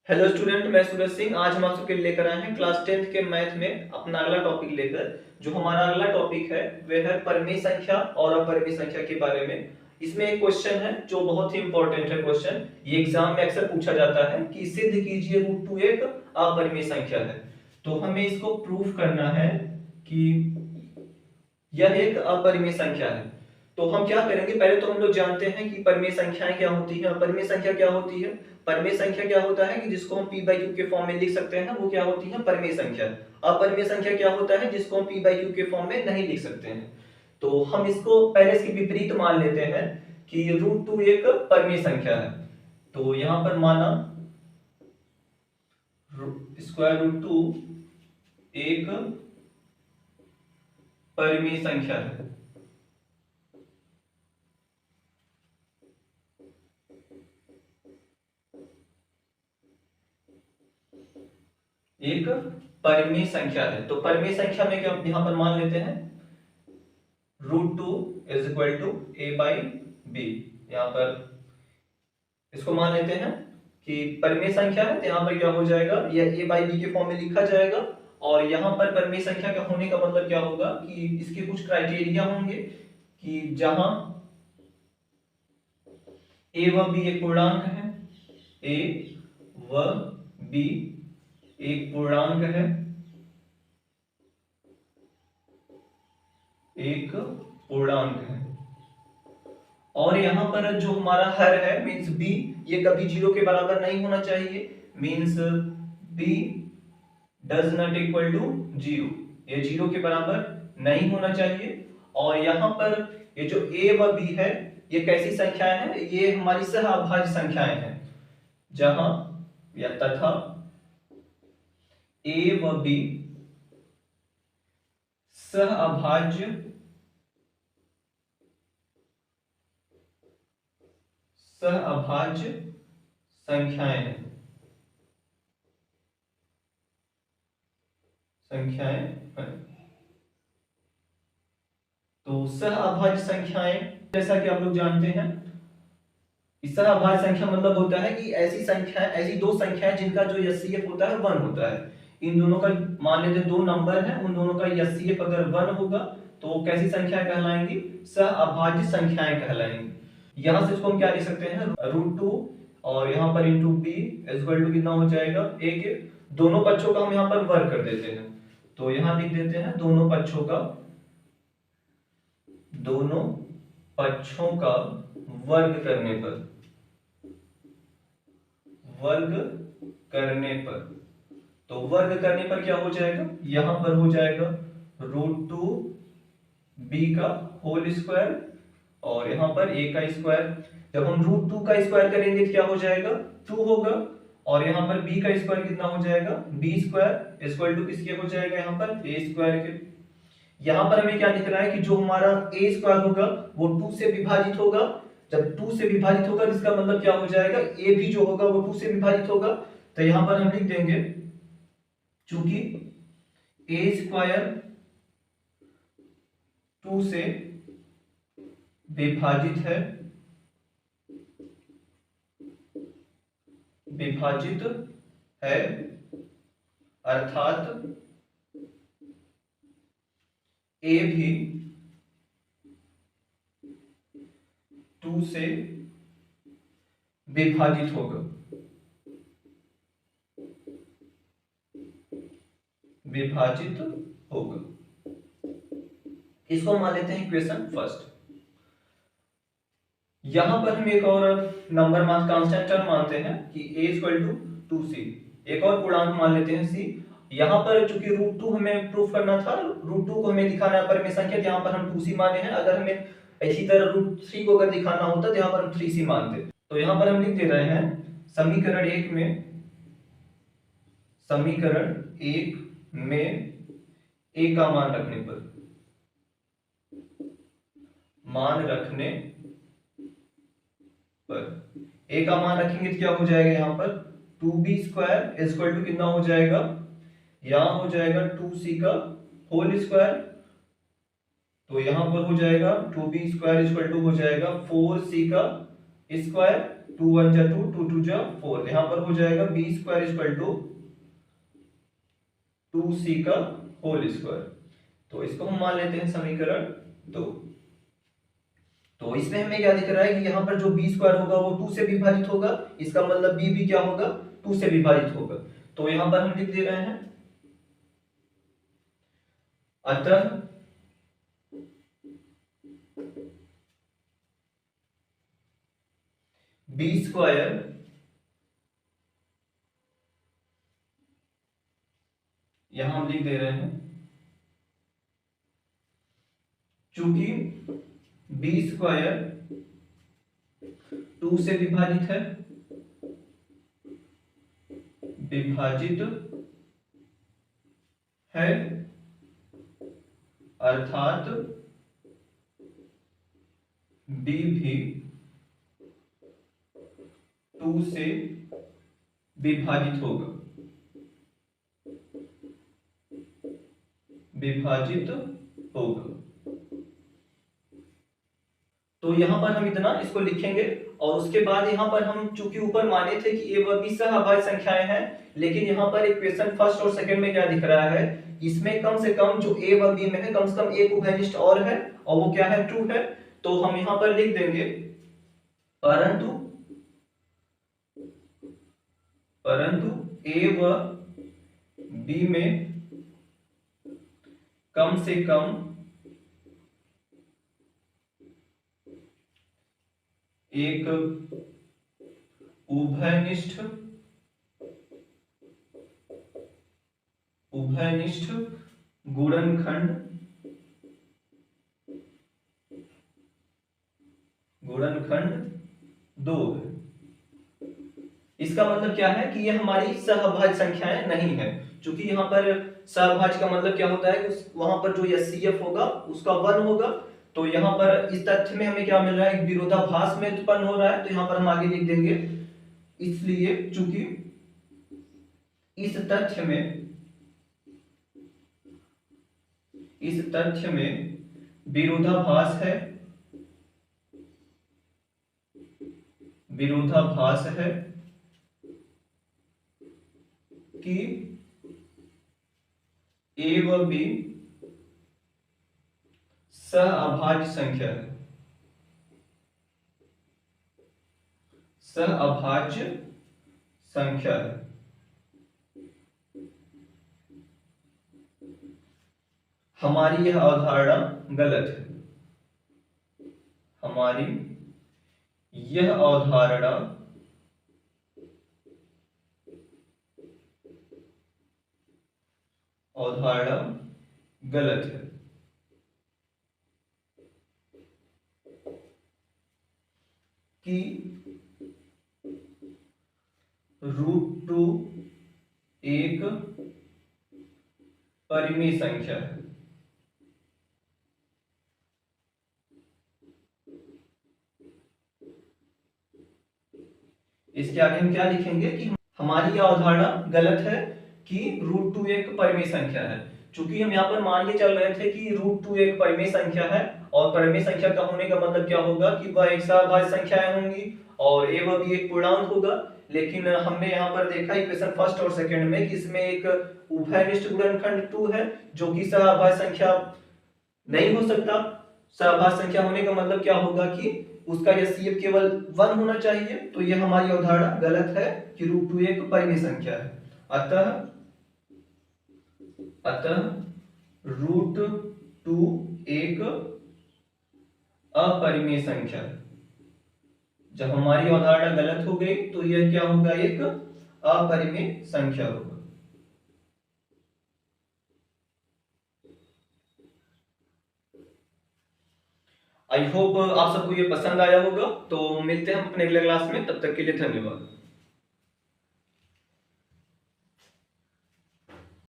Hello student, मैं सूरज सिंह। आज हम आप सबके लिए लेकर आए हैं क्लास 10th के मैथ में अपना अगला टॉपिक लेकर। जो हमारा अगला टॉपिक है वह है परिमेय संख्या और अपरिमेय संख्या के बारे में। इसमें एक क्वेश्चन है जो बहुत ही इंपॉर्टेंट है क्वेश्चन। ये एग्जाम में अक्सर पूछा जाता है कि सिद्ध कीजिए √2 एक अपरिमेय संख्या है। तो हमें इसको प्रूफ करना है कि यह एक अपरिमेय संख्या है। तो हम क्या करेंगे, पहले तो हम लोग जानते हैं कि परिमेय संख्याएं क्या होती है। परिमेय संख्या क्या होती है? परिमेय संख्या क्या होता है कि जिसको हम p/q के फॉर्म में लिख सकते हैं, वो क्या होती है? परिमेय संख्या। अपरिमेय संख्या क्या होता है जिसको हम p/q के फॉर्म में नहीं लिख सकते हैं। तो हम इसको पहले इसके विपरीत मान लेते हैं कि √2 एक परिमेय संख्या है। तो यहां पर माना √2 एक परिमेय संख्या है। एक परिमेय संख्या है। तो परिमेय संख्या में क्या यहां पर मान लेते हैं √2 इज इक्वल टू a/b। यहां पर इसको मान लेते हैं कि परिमेय संख्या है। तो यहां पर क्या हो जाएगा, यह a/b के फॉर्म में लिखा जाएगा। और यहां पर परिमेय संख्या का होने का मतलब क्या होगा कि इसके कुछ क्राइटेरिया होंगे कि जहां a व b एक पूर्णांक है, a व b एक पूर्णांक है, एक पूर्णांक है। और यहां पर जो हमारा हर है मींस b, ये कभी 0 के बराबर नहीं होना चाहिए। Means b does not equal to 0, ये 0 के बराबर नहीं होना चाहिए। और यहां पर ये जो a व b है, ये कैसी संख्याएं हैं? ये हमारी सहअभाज्य संख्याएं हैं। जहां या तथा a व b सहअभाज्य संख्याएं हैं। तो सहअभाज्य संख्याएं जैसा कि आप लोग जानते हैं, इस सहअभाज्य संख्या मतलब होता है कि ऐसी संख्या, ऐसी दो संख्याएं जिनका जो एचसीएफ होता है 1 होता है। इन दोनों का मान लेते दो नंबर है, उन दोनों का एचसीएफ अगर 1 होगा तो कैसी संख्या कहलाएंगी? सहअभाज्य संख्याएं कहलाएंगी। यहां से इसको हम क्या लिख सकते हैं, √2 और यहां पर इंटू b इक्वल टू कितना हो जाएगा, एक। दोनों पक्षों का हम यहां पर वर्ग कर देते हैं। तो यहां लिख देते हैं दोनों पक्षों का वर्ग करने पर तो वर्ग करने पर क्या हो जाएगा, यहां पर हो जाएगा √2 b का होल स्क्वायर और यहां पर a का स्क्वायर। जब हम √2 का स्क्वायर करेंगे तो क्या हो जाएगा, 2 होगा। और यहां पर b का स्क्वायर कितना हो जाएगा, b स्क्वायर इक्वल टू किसके हो जाएगा, यहां पर a स्क्वायर के। यहां पर हमें क्या दिख रहा है कि जो हमारा a स्क्वायर होगा वो 2 से विभाजित होगा। जब 2 से विभाजित होगा इसका मतलब क्या हो जाएगा, a भी जो होगा वो 2 से विभाजित होगा। तो यहां पर हम लिख देंगे चूंकि a स्क्वायर 2 से विभाजित है अर्थात a भी 2 से विभाजित होगा। इसको मान लेते हैं इक्वेशन फर्स्ट। यहां पर हम एक और नंबर कांस्टेंट टर्म मानते हैं कि a इक्वल टू 2c। एक और पूर्णांक मान लेते हैं c। यहां पर चूंकि √2 हमें प्रूफ करना था, √2 को हमें दिखाना है परिमेय संख्या, यहां पर हम 2c माने हैं। अगर हमें इसी तरह √3 को अगर दिखाना होता तो यहां पर हम 3c मानते। तो यहां पर हम लिख दे रहे हैं समीकरण 1 में a का मान रखने पर a का मान रखेंगे तो क्या हो जाएगा, यहां पर 2b स्क्वायर इक्वल टू कितना हो जाएगा, यहां हो जाएगा 2c का होल स्क्वायर। तो यहां पर हो जाएगा 2b स्क्वायर इक्वल टू हो जाएगा 4c का स्क्वायर। 2 1 जा 2, 2 2 जा 4, यहाँ पर हो जाएगा B square equal to 2c का होल स्क्वायर। तो इसको हम मान लेते हैं समीकरण 2। तो इसमें हमें क्या दिख रहा है कि यहाँ पर जो बी स्क्वायर होगा वो 2 से विभाजित होगा, इसका मतलब बी भी क्या होगा, 2 से विभाजित होगा। तो यहाँ पर हम लिख दे रहे हैं अतः बी स्क्वायर यहां हम लिख दे रहे हैं चूंकि बी स्क्वायर 2 से विभाजित है, अर्थात बी भी 2 से विभाजित होगा, तो यहां पर हम इतना इसको लिखेंगे। और उसके बाद यहां पर हम चूंकि ऊपर माने थे कि ए व बी सहअभाज्य संख्याएं हैं, लेकिन यहां पर इक्वेशन फर्स्ट और सेकंड में क्या दिख रहा है, इसमें कम से कम जो ए व बी में है कम से कम एक उभयनिष्ठ और है, और वो क्या है, ट्रू है। तो हम यहां पर लिख देंगे परंतु ए व बी में कम से कम एक उभयनिष्ठ गुणनखंड दो है। इसका मतलब क्या है कि ये हमारी सहअभाज्य संख्याएं नहीं है, क्योंकि यहाँ पर सहअभाज्य का मतलब क्या होता है कि वहां पर जो एचसीएफ होगा उसका 1 होगा। तो यहाँ पर इस तथ्य में हमें क्या मिल रहा है, एक विरोधाभास में उत्पन्न हो रहा है। तो यहाँ पर हम आगे लिख देंगे इसलिए चूंकि इस तथ्य में विरोधाभास है कि ए व बी सहअभाज्य संख्या है, हमारी यह अवधारणा गलत है, गलत है। कि √2 एक परिमेय संख्या है। इसके आगे हम क्या लिखेंगे कि हमारी यह अवधारणा गलत है कि √2 एक परिमेय संख्या है। चूंकि हम यहाँ पर मान के चल रहे थे कि √2 एक परिमेय संख्या है, और परिमेय संख्या का होने का मतलब क्या होगा कि वह एक सहअभाज्य संख्याएं होंगी और ए व बी एक पूर्णांक होगा। लेकिन हमने यहाँ पर देखा इक्वेशन फर्स्ट और सेकंड में कि इसमें एक उभयनिष्ठ गुणनखंड 2 है, जो कि सहअभाज्य संख्या नहीं हो सकता। सहअभाज्य संख्या होने का मतलब क्या होगा कि उसका एचसीएफ केवल 1 होना चाहिए। तो यह हमारी अवधारणा गलत है कि √2 एक परिमेय संख्या है। अतः √2 एक अपरिमेय संख्या है। जब हमारी अवधारणा गलत हो गई तो यह क्या होगा, एक अपरिमेय संख्या होगा। आई होप आप सबको ये पसंद आया होगा। तो मिलते हैं हम अपने अगले क्लास में, तब तक के लिए धन्यवाद।